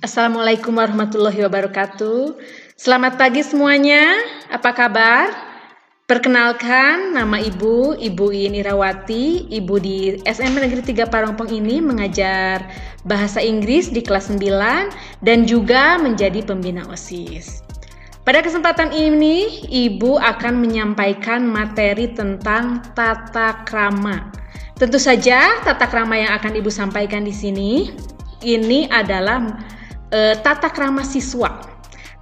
Assalamualaikum warahmatullahi wabarakatuh. Selamat pagi semuanya. Apa kabar? Perkenalkan, nama Ibu Iin Irawati. Ibu di SMA Negeri 3 Parongpong ini mengajar bahasa Inggris di kelas 9 dan juga menjadi pembina OSIS. Pada kesempatan ini, Ibu akan menyampaikan materi tentang tata krama. Tentu saja, tata krama yang akan Ibu sampaikan di sini ini adalah tata krama siswa.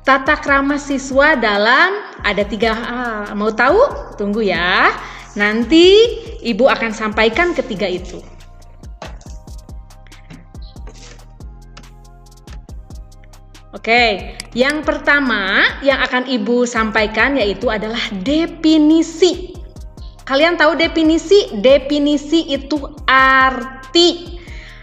Tata krama siswa dalam ada 3 hal. Mau tahu? Tunggu ya. Nanti Ibu akan sampaikan ketiga itu. Oke, yang pertama yang akan Ibu sampaikan yaitu adalah definisi. Kalian tahu definisi? Definisi itu arti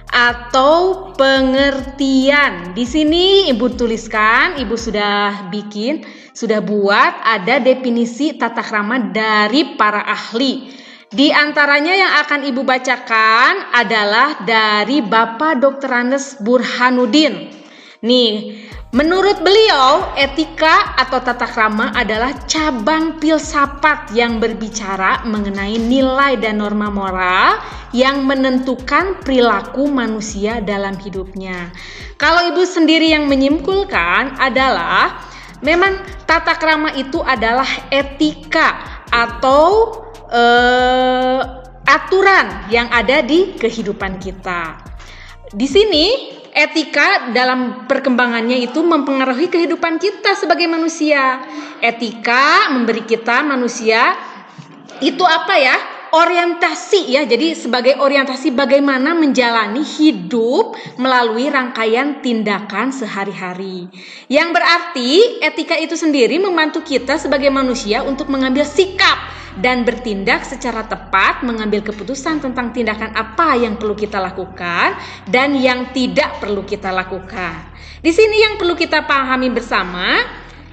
atau pengertian. Di sini Ibu tuliskan, Ibu sudah buat ada definisi tata krama dari para ahli. Di antaranya yang akan Ibu bacakan adalah dari Bapak Dr. Andes Burhanuddin. Nih, menurut beliau, etika atau tata krama adalah cabang filsafat yang berbicara mengenai nilai dan norma moral yang menentukan perilaku manusia dalam hidupnya. Kalau Ibu sendiri yang menyimpulkan adalah memang tata krama itu adalah etika atau aturan yang ada di kehidupan kita. Di sini etika dalam perkembangannya itu mempengaruhi kehidupan kita sebagai manusia. Etika memberi kita manusia itu apa ya? Orientasi ya. Jadi sebagai orientasi bagaimana menjalani hidup melalui rangkaian tindakan sehari-hari. Yang berarti etika itu sendiri membantu kita sebagai manusia untuk mengambil sikap dan bertindak secara tepat, mengambil keputusan tentang tindakan apa yang perlu kita lakukan dan yang tidak perlu kita lakukan. Di sini yang perlu kita pahami bersama,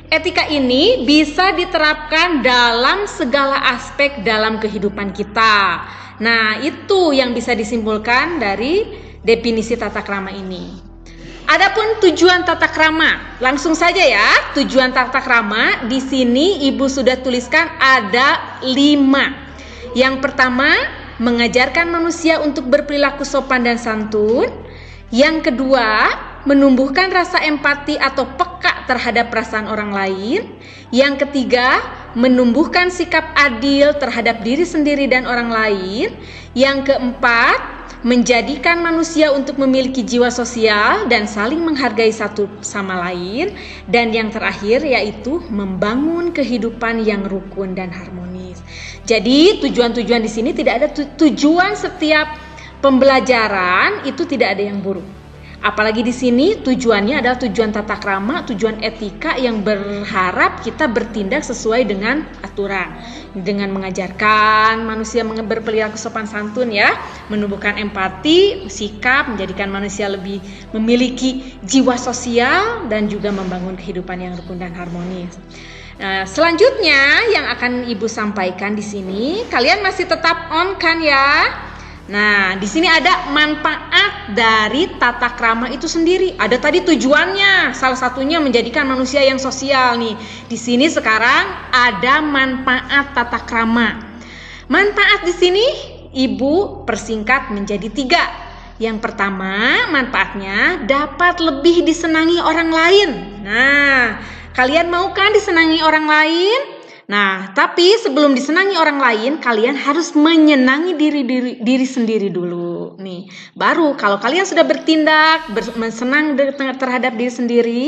etika ini bisa diterapkan dalam segala aspek dalam kehidupan kita. Nah, itu yang bisa disimpulkan dari definisi tata krama ini. Adapun tujuan tata krama, langsung saja ya. Tujuan tata krama di sini Ibu sudah tuliskan ada 5. Yang pertama, mengajarkan manusia untuk berperilaku sopan dan santun. Yang kedua, menumbuhkan rasa empati atau peka terhadap perasaan orang lain. Yang ketiga, menumbuhkan sikap adil terhadap diri sendiri dan orang lain. Yang keempat, menjadikan manusia untuk memiliki jiwa sosial dan saling menghargai satu sama lain. Dan yang terakhir yaitu membangun kehidupan yang rukun dan harmonis. Jadi tujuan-tujuan di sini tidak ada tujuan setiap pembelajaran itu tidak ada yang buruk. Apalagi di sini tujuannya adalah tujuan tata krama, tujuan etika yang berharap kita bertindak sesuai dengan aturan. Dengan mengajarkan manusia berperilaku sopan santun ya, menumbuhkan empati, sikap, menjadikan manusia lebih memiliki jiwa sosial dan juga membangun kehidupan yang rukun dan harmonis. Nah, selanjutnya yang akan Ibu sampaikan di sini, kalian masih tetap on kan ya? Nah, di sini ada manfaat dari tata krama itu sendiri. Ada tadi tujuannya, salah satunya menjadikan manusia yang sosial nih. Di sini sekarang ada manfaat tata krama. Manfaat di sini Ibu persingkat menjadi 3. Yang pertama, manfaatnya dapat lebih disenangi orang lain. Nah, kalian mau kan disenangi orang lain? Nah, tapi sebelum disenangi orang lain, kalian harus menyenangi diri sendiri dulu. Nih, baru kalau kalian sudah bertindak, senang terhadap diri sendiri,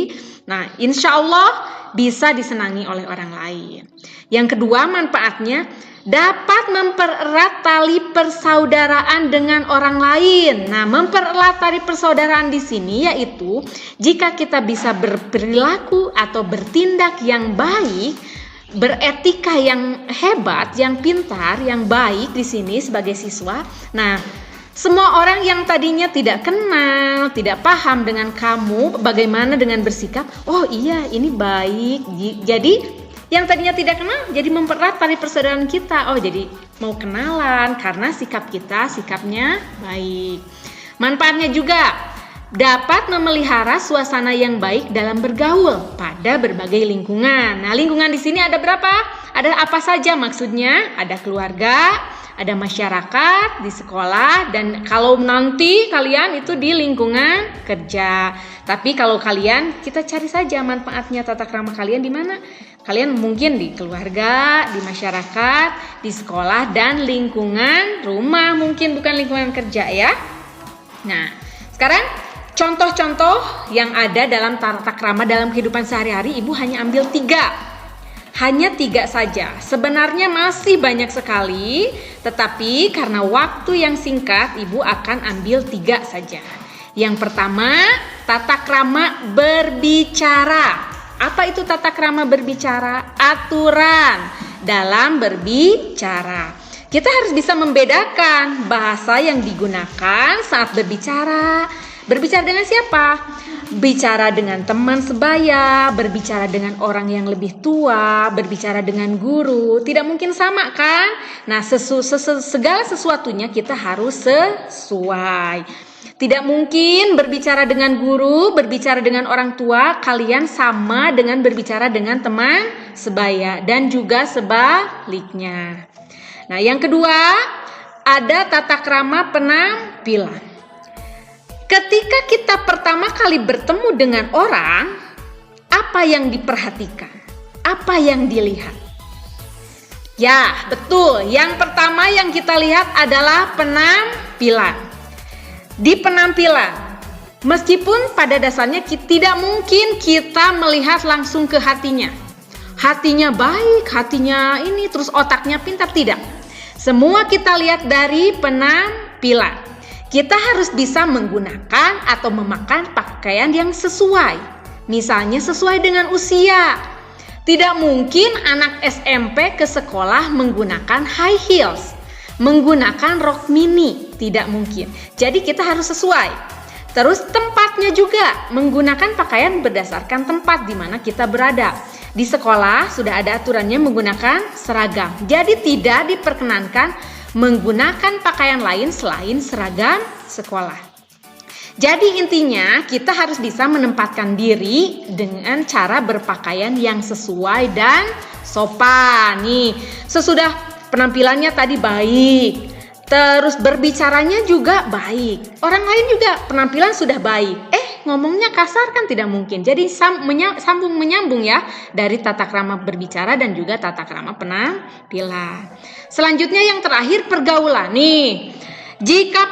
nah insya Allah bisa disenangi oleh orang lain. Yang kedua, manfaatnya dapat mempererat tali persaudaraan dengan orang lain. Nah, mempererat tali persaudaraan di sini yaitu jika kita bisa berperilaku atau bertindak yang baik, beretika yang hebat, yang pintar, yang baik di sini sebagai siswa. Nah, semua orang yang tadinya tidak kenal, tidak paham dengan kamu, bagaimana dengan bersikap, oh iya ini baik. Jadi yang tadinya tidak kenal jadi mempererat tali persaudaraan kita. Oh jadi mau kenalan karena sikapnya baik. Manfaatnya juga dapat memelihara suasana yang baik dalam bergaul pada berbagai lingkungan. Nah, lingkungan di sini ada berapa? Ada apa saja maksudnya? Ada keluarga, ada masyarakat, di sekolah, dan kalau nanti kalian itu di lingkungan kerja. Tapi kalau kalian, kita cari saja manfaatnya tata krama kalian di mana? Kalian mungkin di keluarga, di masyarakat, di sekolah, dan lingkungan rumah, mungkin bukan lingkungan kerja ya. Nah, sekarang contoh-contoh yang ada dalam tata krama dalam kehidupan sehari-hari, Ibu hanya ambil 3. Hanya 3 saja. Sebenarnya masih banyak sekali, tetapi karena waktu yang singkat, Ibu akan ambil 3 saja. Yang pertama, tata krama berbicara. Apa itu tata krama berbicara? Aturan dalam berbicara. Kita harus bisa membedakan bahasa yang digunakan saat berbicara. Berbicara dengan siapa? Bicara dengan teman sebaya, berbicara dengan orang yang lebih tua, berbicara dengan guru. Tidak mungkin sama kan? Nah, segala sesuatunya kita harus sesuai. Tidak mungkin berbicara dengan guru, berbicara dengan orang tua, kalian sama dengan berbicara dengan teman sebaya dan juga sebaliknya. Nah, yang kedua, ada tata krama penampilan. Ketika kita pertama kali bertemu dengan orang, apa yang diperhatikan? Apa yang dilihat? Ya, betul. Yang pertama yang kita lihat adalah penampilan. Di penampilan, meskipun pada dasarnya tidak mungkin kita melihat langsung ke hatinya. Hatinya baik, hatinya ini, terus otaknya pintar, tidak. Semua kita lihat dari penampilan. Kita harus bisa menggunakan atau memakai pakaian yang sesuai. Misalnya sesuai dengan usia. Tidak mungkin anak SMP ke sekolah menggunakan high heels, menggunakan rok mini, tidak mungkin. Jadi kita harus sesuai. Terus tempatnya juga, menggunakan pakaian berdasarkan tempat di mana kita berada. Di sekolah sudah ada aturannya menggunakan seragam. Jadi tidak diperkenankan menggunakan pakaian lain selain seragam sekolah. Jadi intinya kita harus bisa menempatkan diri dengan cara berpakaian yang sesuai dan sopan. Nih, sesudah penampilannya tadi baik, terus berbicaranya juga baik. Orang lain juga penampilan sudah baik. Ngomongnya kasar kan tidak mungkin. Jadi sambung menyambung ya dari tata krama berbicara dan juga tata krama penampilan. Selanjutnya yang terakhir pergaulan. Nih, jika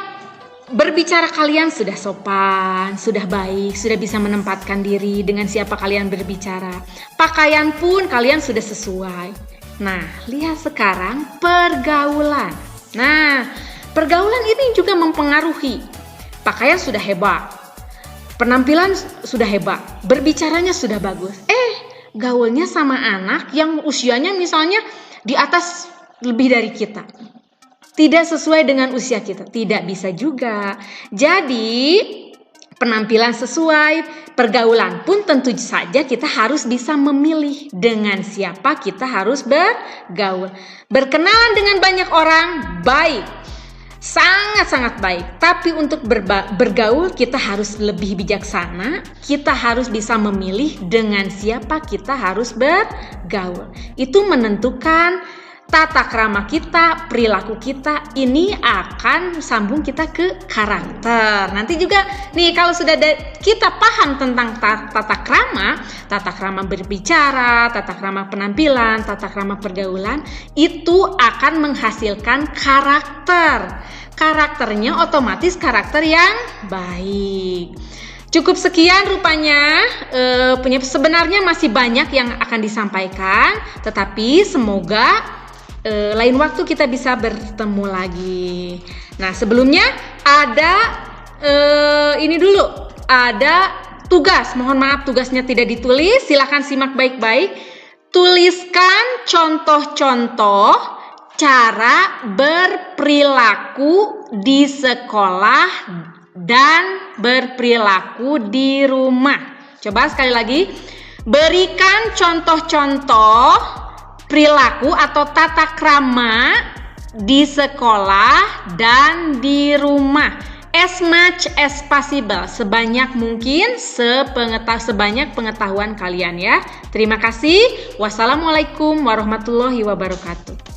berbicara kalian sudah sopan, sudah baik, sudah bisa menempatkan diri dengan siapa kalian berbicara. Pakaian pun kalian sudah sesuai. Nah, lihat sekarang pergaulan. Nah, pergaulan ini juga mempengaruhi. Pakaian sudah hebat, penampilan sudah hebat, berbicaranya sudah bagus. Gaulnya sama anak yang usianya misalnya di atas lebih dari kita. Tidak sesuai dengan usia kita, tidak bisa juga. Jadi, penampilan sesuai, pergaulan pun tentu saja kita harus bisa memilih dengan siapa kita harus bergaul. Berkenalan dengan banyak orang, baik. Sangat-sangat baik. Tapi untuk bergaul kita harus lebih bijaksana. Kita harus bisa memilih dengan siapa kita harus bergaul. Itu menentukan tata krama kita, perilaku kita, ini akan sambung kita ke karakter. Nanti juga nih kalau sudah kita paham tentang tata krama berbicara, tata krama penampilan, tata krama pergaulan, itu akan menghasilkan karakter. Karakternya otomatis karakter yang baik. Cukup sekian rupanya, sebenarnya masih banyak yang akan disampaikan, tetapi semoga lain waktu kita bisa bertemu lagi. Nah, sebelumnya ada ini dulu, ada tugas. Mohon maaf tugasnya tidak ditulis. Silakan simak baik-baik. Tuliskan contoh-contoh cara berperilaku di sekolah dan berperilaku di rumah. Coba sekali lagi, berikan contoh-contoh perilaku atau tata krama di sekolah dan di rumah. as much as possible, sebanyak mungkin, sebanyak pengetahuan kalian ya. Terima kasih. Wassalamualaikum warahmatullahi wabarakatuh.